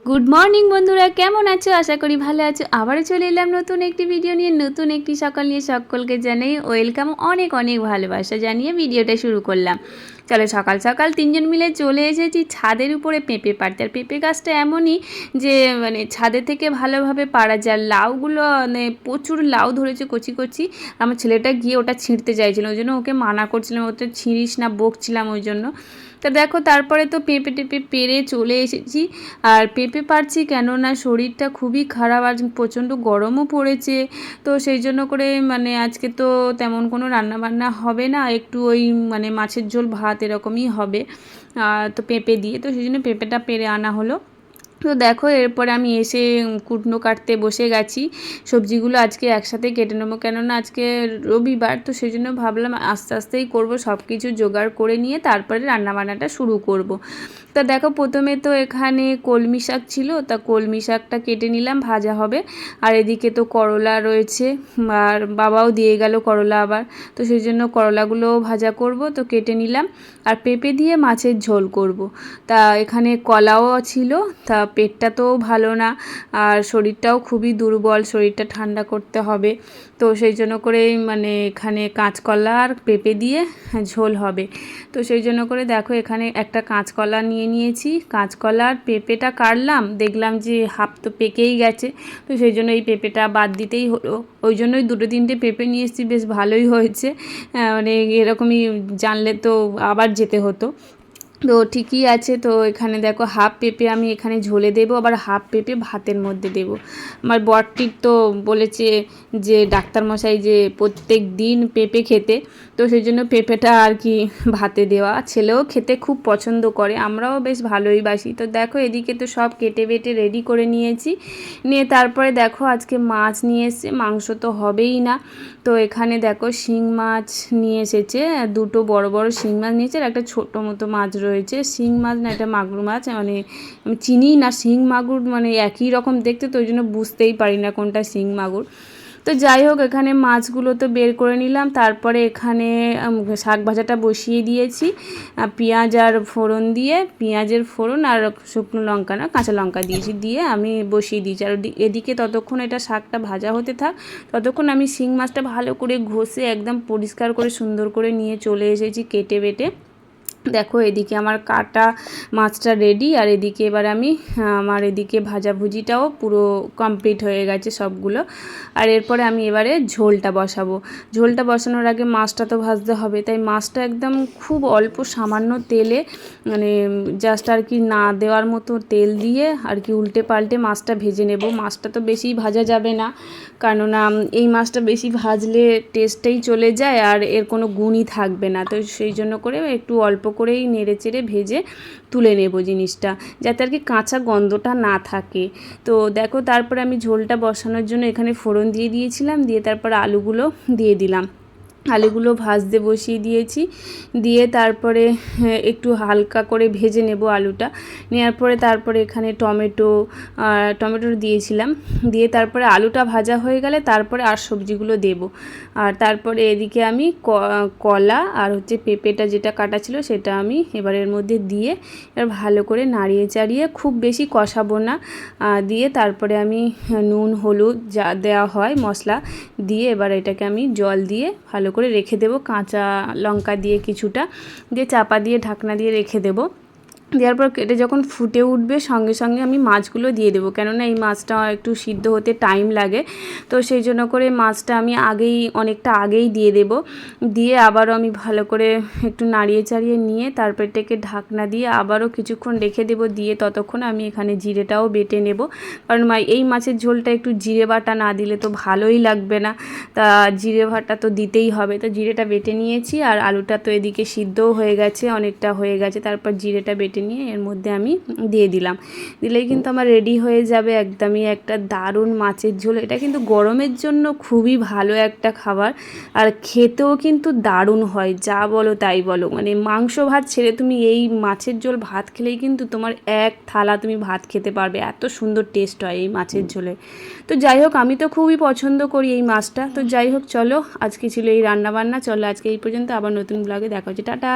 Good morning বন্ধুরা, কেমন আছো? আশা করি ভালো আছো। আবারও চলে এলাম নতুন একটি ভিডিও নিয়ে, নতুন একটি সকাল নিয়ে। সকলকে জানাই ওয়েলকাম, অনেক অনেক ভালোবাসা জানিয়ে ভিডিওটা শুরু করলাম। চলো, সকাল সকাল তিনজন মিলে চলে এসেছি ছাদের উপরে পেঁপে পাড়তে। আর পেঁপে গাছটা এমনই যে মানে ছাদের থেকে ভালোভাবে পাড়া যায়। লাউগুলো মানে প্রচুর লাউ ধরেছে কচি কচি। আমার ছেলেটা গিয়ে ওটা ছিঁড়তে চাইছিল, ওই জন্য ওকে মানা করছিলাম, ওটা ছিঁড়িস না, বকছিলাম ওই জন্য। তো দেখো, তারপরে তো পেঁপে টেপে পেরে চলে এসেছি। আর পেঁপে পারছি কেননা শরীরটা খুবই খারাপ, আর প্রচণ্ড গরমও পড়েছে। তো সেই জন্য করে মানে আজকে তো তেমন কোনো রান্নাবান্না হবে না, একটু ওই মানে মাছের ঝোল ভাত এরকমই হবে। তো পেঁপে দিয়ে, তো সেই জন্য পেঁপেটা পেরে আনা হলো। তো দেখো, এরপরে আমি এসে কুটনো কাটতে বসে গেছি। সবজিগুলো আজকে একসাথে কেটে নেবো, কেননা আজকে রবিবার। তো সেই জন্য ভাবলাম আস্তে আস্তেই করব, সব কিছু জোগাড় করে নিয়ে তারপরে রান্নাবান্নাটা শুরু করব। তা দেখো, প্রথমে তো এখানে কলমি শাক ছিল, তা কলমি শাকটা কেটে নিলাম, ভাজা হবে। আর এদিকে তো করলা রয়েছে, আর বাবাও দিয়ে গেল করলা আবার। তো সেই জন্য করলাগুলোও ভাজা করব, তো কেটে নিলাম। আর পেঁপে দিয়ে মাছের ঝোল করব। তা এখানে কলাও ছিল। তা পেটটা তো ভালো না, আর শরীরটাও খুবই দুর্বল, শরীরটা ঠান্ডা করতে হবে। তো সেই জন্য করেই মানে এখানে কাঁচকলা আর পেঁপে দিয়ে ঝোল হবে। তো সেই জন্য করে দেখো, এখানে একটা কাঁচকলা নিয়ে নিয়েছি। কাঁচকলা আর পেঁপেটা কাটলাম, দেখলাম যে হাফ তো পেকেই গেছে। তো সেই জন্য এই পেঁপেটা বাদ দিতেই হলো। ওই জন্যই দুটো তিনটে পেঁপে নিয়ে এসেছি, বেশ ভালোই হয়েছে। মানে এরকমই জানলে তো আবার যেতে হতো। তো ঠিকই আছে। তো এখানে দেখো, হাফ পেঁপে আমি এখানে ঝোলে দেবো, আবার হাফ পেঁপে ভাতের মধ্যে দেব। আমার বরটির তো বলেছে যে ডাক্তারমশাই যে প্রত্যেক দিন পেঁপে খেতে, তো সেই জন্য পেঁপেটা আর কি ভাতে দেওয়া। ছেলেও খেতে খুব পছন্দ করে, আমরাও বেশ ভালোই বাসি। তো দেখো, এদিকে তো সব কেটে বেটে রেডি করে নিয়েছি। নিয়ে তারপরে দেখো, আজকে মাছ নিয়ে এসেছে, মাংস তো হবেই না। তো এখানে দেখো, শিং মাছ নিয়ে এসেছে, দুটো বড় বড় শিং মাছ নিয়েছে, আর একটা ছোটো মতো মাছ রয়েছে। শিং মাছ না, এটা মাগুর মাছ, মানে আমি চিনি না শিং মাগুর, মানে একই রকম দেখতে, তো ওই জন্য বুঝতেই পারি না কোনটা শিং মাগুর। তো যাই হোক, এখানে মাছগুলো তো বের করে নিলাম। তারপরে এখানে শাক ভাজাটা বসিয়ে দিয়েছি। পেঁয়াজ আর ফোড়ন দিয়ে, পেঁয়াজের ফোড়ন আর শুকনো লঙ্কা না কাঁচা লঙ্কা দিয়েছি, দিয়ে আমি বসিয়ে দিয়েছি। আর এদিকে ততক্ষণ এটা শাকটা ভাজা হতে থাক, ততক্ষণ আমি শিং মাছটা ভালো করে ঘষে একদম পরিষ্কার করে সুন্দর করে নিয়ে চলে এসেছি কেটে বেটে। দেখো, এদিকে আমার কাটা মাছটা রেডি, আর এদিকে এবার আমি আমার এদিকে ভাজাভুজিটাও পুরো কমপ্লিট হয়ে গেছে সবগুলো। আর এরপরে আমি এবারে ঝোলটা বসাবো। ঝোলটা বসানোর আগে মাছটা তো ভাজতে হবে, তাই মাছটা একদম খুব অল্প সামান্য তেলে, মানে জাস্ট আর কি না দেওয়ার মতো তেল দিয়ে আর কি উল্টে পাল্টে মাছটা ভেজে নেব। মাছটা তো বেশি ভাজা যাবে না, কেননা এই মাছটা বেশি ভাজলে টেস্টটাই চলে যায়, আর এর কোনো গুণই থাকবে না। তো সেই জন্য করে একটু অল্প করেই নেড়ে চেড়ে ভেজে তুলে নেব জিনিসটা, যাতে আর কি কাঁচা গন্ধটা না থাকে। তো দেখো, তারপরে আমি ঝোলটা বসানোর জন্য এখানে ফোড়ন দিয়ে দিয়েছিলাম, দিয়ে তারপর আলুগুলো দিয়ে দিলাম। আলুগুলো ভাজতে বসিয়ে দিয়েছি, দিয়ে তারপরে একটু হালকা করে ভেজে নেব আলুটা। নেওয়ার পরে তারপরে এখানে টমেটো দিয়েছিলাম, দিয়ে তারপরে আলুটা ভাজা হয়ে গেলে তারপরে আর সবজিগুলো দেব। আর তারপরে এদিকে আমি কলা আর হচ্ছে পেঁপেটা যেটা কাটা ছিল সেটা আমি এবার এর মধ্যে দিয়ে এবার ভালো করে নাড়িয়ে চাড়িয়ে, খুব বেশি কষাবো না, দিয়ে তারপরে আমি নুন হলুদ যা দেওয়া হয় মশলা দিয়ে এবার এটাকে আমি জল দিয়ে ভালো করে রেখে দেবো, কাঁচা লঙ্কা দিয়ে কিছুটা দিয়ে চাপা দিয়ে ঢাকনা দিয়ে রেখে দেবো। দেওয়ার পর এটা যখন ফুটে উঠবে সঙ্গে সঙ্গে আমি মাছগুলো দিয়ে দেবো, কেননা এই মাছটা একটু সিদ্ধ হতে টাইম লাগে। তো সেই জন্য করে মাছটা আমি অনেকটা আগেই দিয়ে দেব। দিয়ে আবারও আমি ভালো করে একটু নাড়িয়ে চাড়িয়ে নিয়ে তারপর এটাকে ঢাকনা দিয়ে আবারও কিছুক্ষণ রেখে দেব। দিয়ে ততক্ষণ আমি এখানে জিরেটাও বেটে নেব, কারণ এই মাছের ঝোলটা একটু জিরে বাটা না দিলে তো ভালোই লাগবে না। তা জিরে বাটা তো দিতেই হবে, তো জিরেটা বেটে নিয়েছি। আর আলুটা তো এদিকে সিদ্ধও হয়ে গেছে, অনেকটা হয়ে গেছে। তারপর জিরেটা বেটে নিয়ে এর মধ্যে আমি দিয়ে দিলাম, দিলেই কিন্তু আমার রেডি হয়ে যাবে একদমই একটা দারুণ মাছের ঝোল। এটা কিন্তু গরমের জন্য খুবই ভালো একটা খাবার, আর খেতেও কিন্তু দারুণ হয়, যা বলো তাই বলো। মানে মাংস ভাত ছেড়ে তুমি এই মাছের ঝোল ভাত খেলেই কিন্তু তোমার এক থালা তুমি ভাত খেতে পারবে, এত সুন্দর টেস্ট হয় এই মাছের ঝোলে। তো যাই হোক, আমি তো খুবই পছন্দ করি এই মাছটা। তো যাই হোক, চলো, আজকে ছিল এই রান্নাবান্না। চলো আজকে এই পর্যন্ত, আবার নতুন ব্লগে দেখা হচ্ছে, টাটা।